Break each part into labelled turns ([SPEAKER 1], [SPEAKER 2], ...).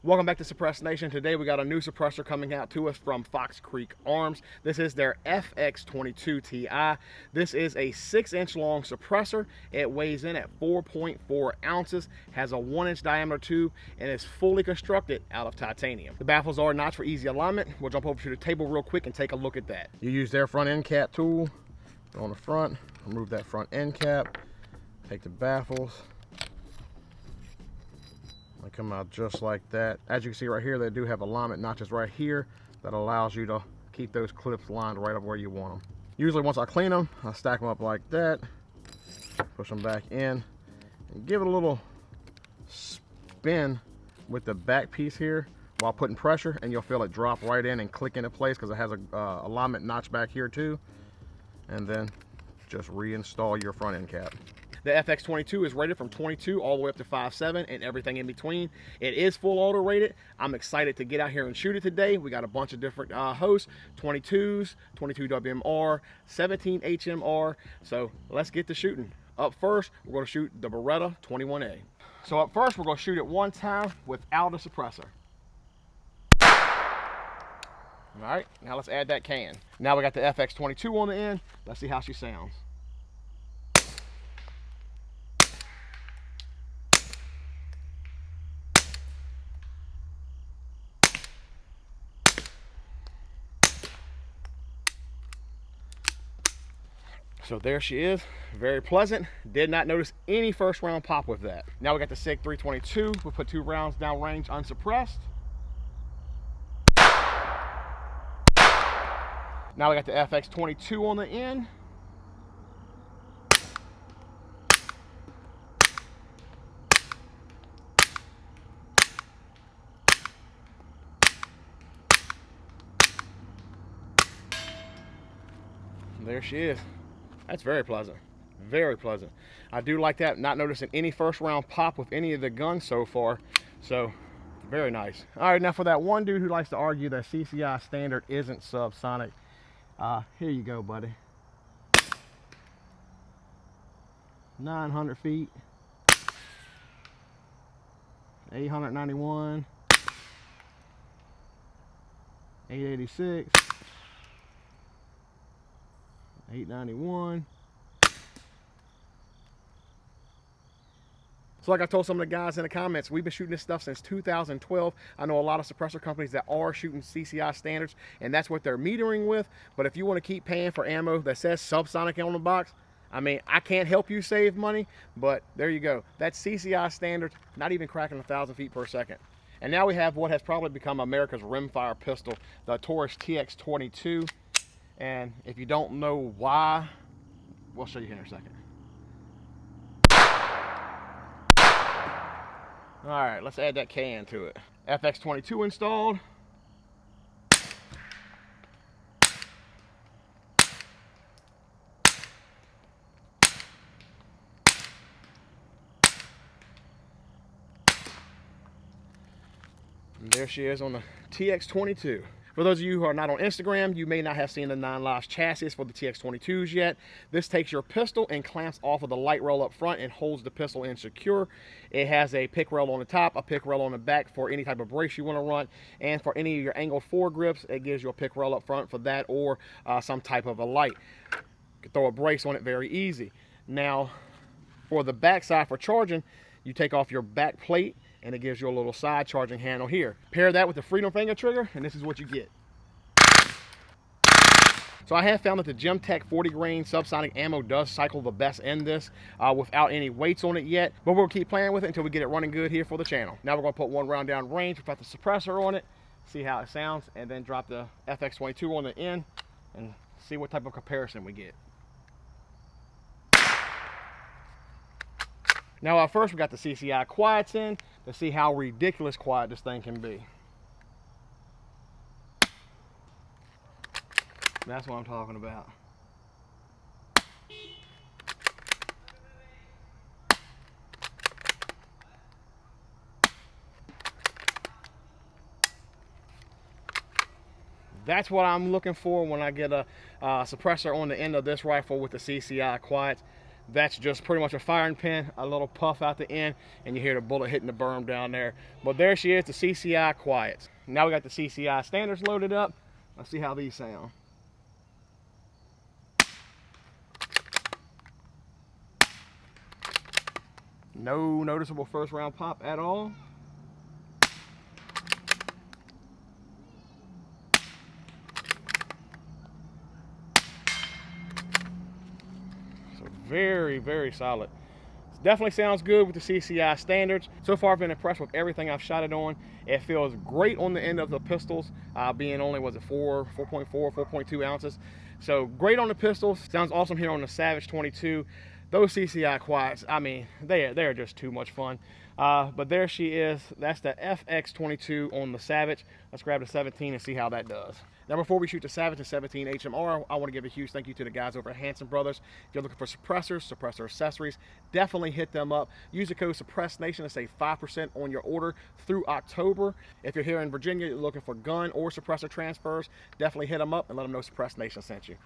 [SPEAKER 1] Welcome back to Suppress Nation. Today we got a new suppressor coming out to us from Fox Creek Arms. This is their FX-22 Ti. This is a 6-inch long suppressor. It weighs in at 4.4 ounces, has a 1-inch diameter tube, and is fully constructed out of titanium. The baffles are notched for easy alignment. We'll jump over to the table real quick and take a look at that. You use their front end cap tool on the front, remove that front end cap, take the baffles. They come out just like that. As you can see right here, they do have alignment notches right here that allows you to keep those clips lined right up where you want them. Usually once I clean them, I stack them up like that, push them back in, and give it a little spin with the back piece here while putting pressure, and you'll feel it drop right in and click into place because it has a alignment notch back here too. And then just reinstall your front end cap. The FX-22 is rated from 22 all the way up to 5.7 and everything in between. It is full auto rated. I'm excited to get out here and shoot it today. We got a bunch of different hosts, 22s, 22 WMR, 17 HMR. So let's get to shooting. Up first, we're going to shoot the Beretta 21A. So up first, we're going to shoot it one time without a suppressor. All right, now let's add that can. Now we got the FX-22 on the end. Let's see how she sounds. So there she is, very pleasant. Did not notice any first round pop with that. Now we got the Sig 322. We'll put 2 rounds down range unsuppressed. Now we got the FX-22 on the end. There she is. That's very pleasant, very pleasant. I do like that, not noticing any first round pop with any of the guns so far, so very nice. All right, now for that one dude who likes to argue that CCI standard isn't subsonic, here you go, buddy. 900 feet, 891, 886, 891. So like I told some of the guys in the comments, we've been shooting this stuff since 2012. I know a lot of suppressor companies that are shooting CCI standards, and that's what they're metering with. But if you want to keep paying for ammo that says subsonic on the box, I mean, I can't help you save money, but there you go. That's CCI standards, not even cracking 1,000 feet per second. And now we have what has probably become America's rimfire pistol, the Taurus TX22. And if you don't know why, we'll show you here in a second. All right, let's add that can to it. FX-22 installed. And there she is on the TX22. For those of you who are not on Instagram, you may not have seen the 9 Lives chassis for the TX22s yet. This takes your pistol and clamps off of the light rail up front and holds the pistol in secure. It has a pick rail on the top, a pick rail on the back for any type of brace you want to run, and for any of your angled foregrips, it gives you a pick rail up front for that, or some type of a light. You can throw a brace on it very easy. Now, for the back side for charging, you take off your back plate, and it gives you a little side charging handle here. Pair that with the Freedom Finger trigger, and this is what you get. So I have found that the Gemtech 40 grain subsonic ammo does cycle the best in this without any weights on it yet, but we'll keep playing with it until we get it running good here for the channel. Now we're gonna put 1 round down range, we'll put the suppressor on it, see how it sounds, and then drop the FX-22 on the end and see what type of comparison we get. Now first we got the CCI quiets in to see how ridiculous quiet this thing can be. That's what I'm talking about. That's what I'm looking for when I get a suppressor on the end of this rifle with the CCI quiet. That's just pretty much a firing pin, a little puff out the end, and you hear the bullet hitting the berm down there. But there she is, the CCI quiets. Now we got the CCI standards loaded up. Let's see how these sound. No noticeable first round pop at all. So very, very solid. Definitely sounds good with the CCI standards. So far I've been impressed with everything I've shot it on. It feels great on the end of the pistols, being only, was it 4.4, 4.2 ounces. So great on the pistols. Sounds awesome here on the Savage 22. Those CCI quiets, I mean, they're just too much fun. But there she is. That's the FX-22 on the Savage. Let's grab the 17 and see how that does. Now, before we shoot the Savage and 17 HMR, I want to give a huge thank you to the guys over at Hanson Brothers. If you're looking for suppressors, suppressor accessories, definitely hit them up. Use the code SuppressNation to save 5% on your order through October. If you're here in Virginia, you're looking for gun or suppressor transfers, definitely hit them up and let them know Suppress Nation sent you.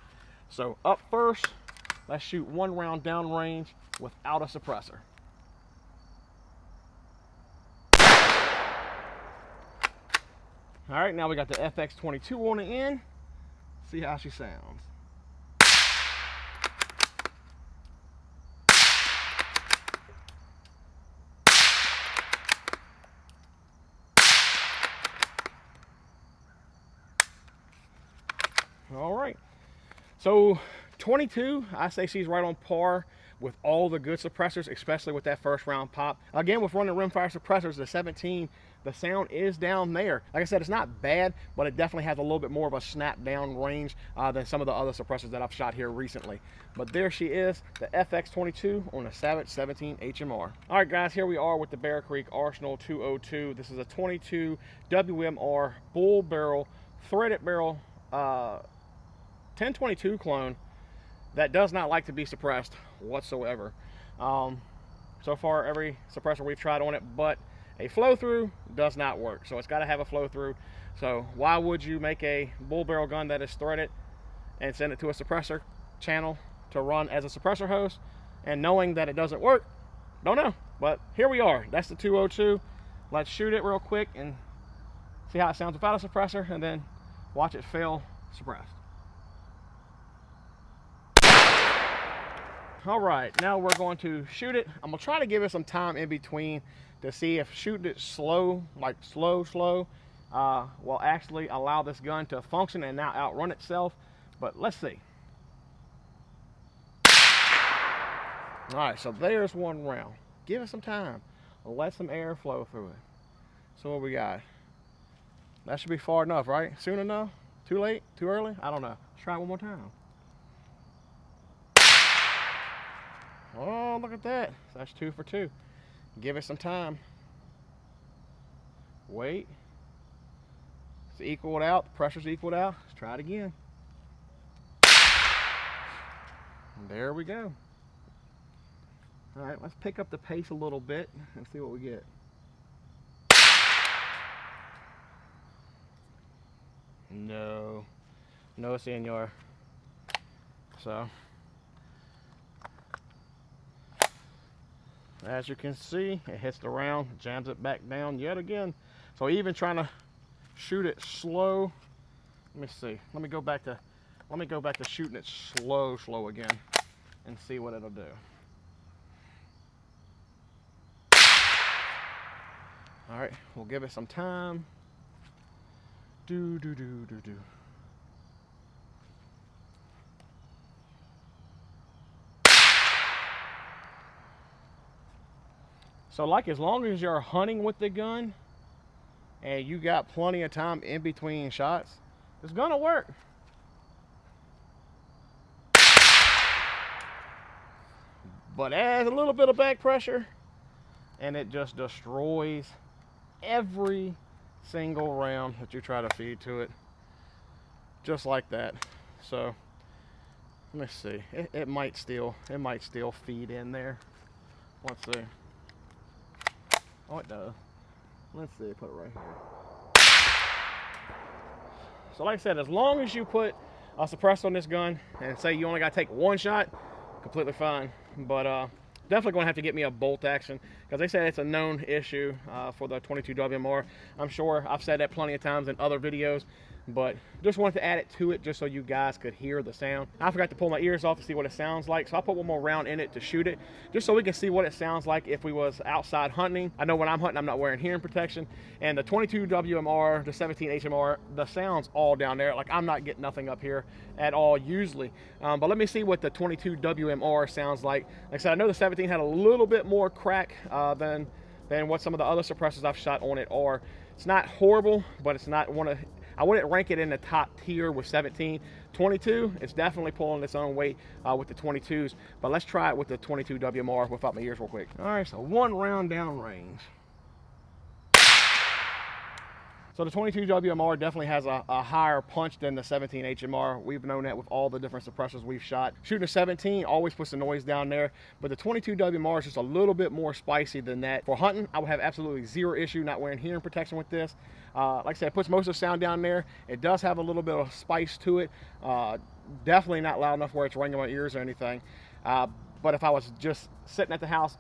[SPEAKER 1] So up first, let's shoot 1 round downrange without a suppressor. All right, now we got the FX-22 on the end. See how she sounds. All right, so 22, I say she's right on par with all the good suppressors, especially with that first round pop. Again, with running rimfire suppressors, the 17, the sound is down there. Like I said, it's not bad, but it definitely has a little bit more of a snap down range than some of the other suppressors that I've shot here recently. But there she is, the FX-22 on the Savage 17 HMR. All right, guys, here we are with the Bear Creek Arsenal 202. This is a 22 WMR bull barrel, threaded barrel, 1022 clone that does not like to be suppressed whatsoever. So far, every suppressor we've tried on it, but a flow through does not work. So it's got to have a flow through. So why would you make a bull barrel gun that is threaded and send it to a suppressor channel to run as a suppressor host, and knowing that it doesn't work? Don't know, but here we are. That's the 202. Let's shoot it real quick and see how it sounds without a suppressor, and then watch it fail suppressed. All right, now we're going to shoot it. I'm gonna try to give it some time in between to see if shooting it slow, like slow, will actually allow this gun to function and now outrun itself. But let's see. All right, so there's 1 round. Give it some time. Let some air flow through it. So what we got? That should be far enough, right? Soon enough? Too late? Too early? I don't know. Let's try it one more time. Oh, look at that. That's 2 for 2. Give it some time. Wait. It's equaled out. The pressure's equaled out. Let's try it again. And there we go. All right, let's pick up the pace a little bit and see what we get. No. No, senor. So, as you can see, it hits the round, jams it back down yet again. So even trying to shoot it slow, let me see. Let me go back to shooting it slow again and see what it'll do. All right, we'll give it some time. Do. So like, as long as you're hunting with the gun and you got plenty of time in between shots, it's gonna work. But add a little bit of back pressure and it just destroys every single round that you try to feed to it. Just like that. So let me see. It might still feed in there. Let's see. Oh, it does. Let's see, put it right here. So like I said, as long as you put a suppressor on this gun and say you only gotta take 1 shot, completely fine. but definitely going to have to get me a bolt action, because they said it's a known issue for the 22 WMR. I'm sure I've said that plenty of times in other videos, but just wanted to add it to it just so you guys could hear the sound. I forgot to pull my ears off to see what it sounds like, so I put one more round in it to shoot it, just so we can see what it sounds like if we was outside hunting. I know when I'm hunting, I'm not wearing hearing protection, and the 22 WMR, the 17 HMR, the sound's all down there. Like, I'm not getting nothing up here at all usually. But let me see what the 22 WMR sounds like. Like I said, I know the 17 had a little bit more crack than what some of the other suppressors I've shot on it are. It's not horrible, but it's not one of, I wouldn't rank it in the top tier with 17. 22, it's definitely pulling its own weight with the 22s, but let's try it with the 22 WMR without my ears real quick. All right, so one round down range. So the 22 WMR definitely has a higher punch than the 17 HMR. We've known that with all the different suppressors we've shot. Shooting a 17 always puts the noise down there, but the 22 WMR is just a little bit more spicy than that. For hunting, I would have absolutely zero issue not wearing hearing protection with this. Like I said, it puts most of the sound down there. It does have a little bit of spice to it. Definitely not loud enough where it's ringing my ears or anything. But if I was just sitting at the house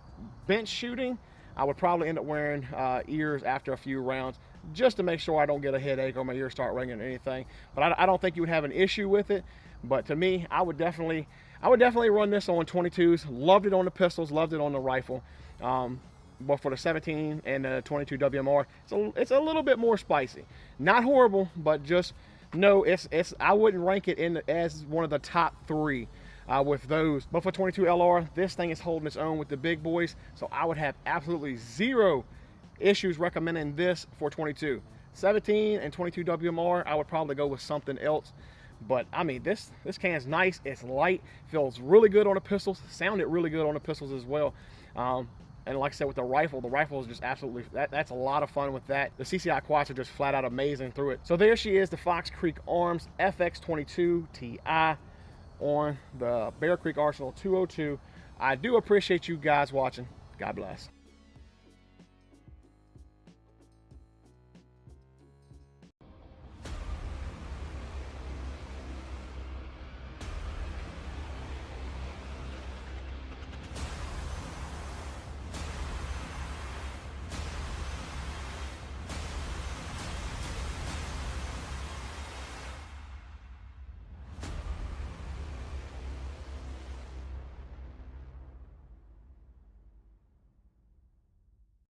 [SPEAKER 1] bench shooting, I would probably end up wearing ears after a few rounds, just to make sure I don't get a headache or my ears start ringing or anything. But I don't think you would have an issue with it. But to me, I would definitely run this on 22s. Loved it on the pistols, loved it on the rifle. But for the 17 and the 22 WMR, it's a little bit more spicy. Not horrible, but just no, I wouldn't rank it in as one of the top 3 with those. But for 22 LR, this thing is holding its own with the big boys, so I would have absolutely zero issues recommending this for 22. 17 and 22 WMR, I would probably go with something else. But I mean, this can's nice, it's light, feels really good on the pistols, sounded really good on the pistols as well. And like I said, with the rifle is just absolutely, that's a lot of fun with that. The CCI quads are just flat out amazing through it. So there she is, the Fox Creek Arms FX-22 Ti on the Bear Creek Arsenal 202. I do appreciate you guys watching. God bless.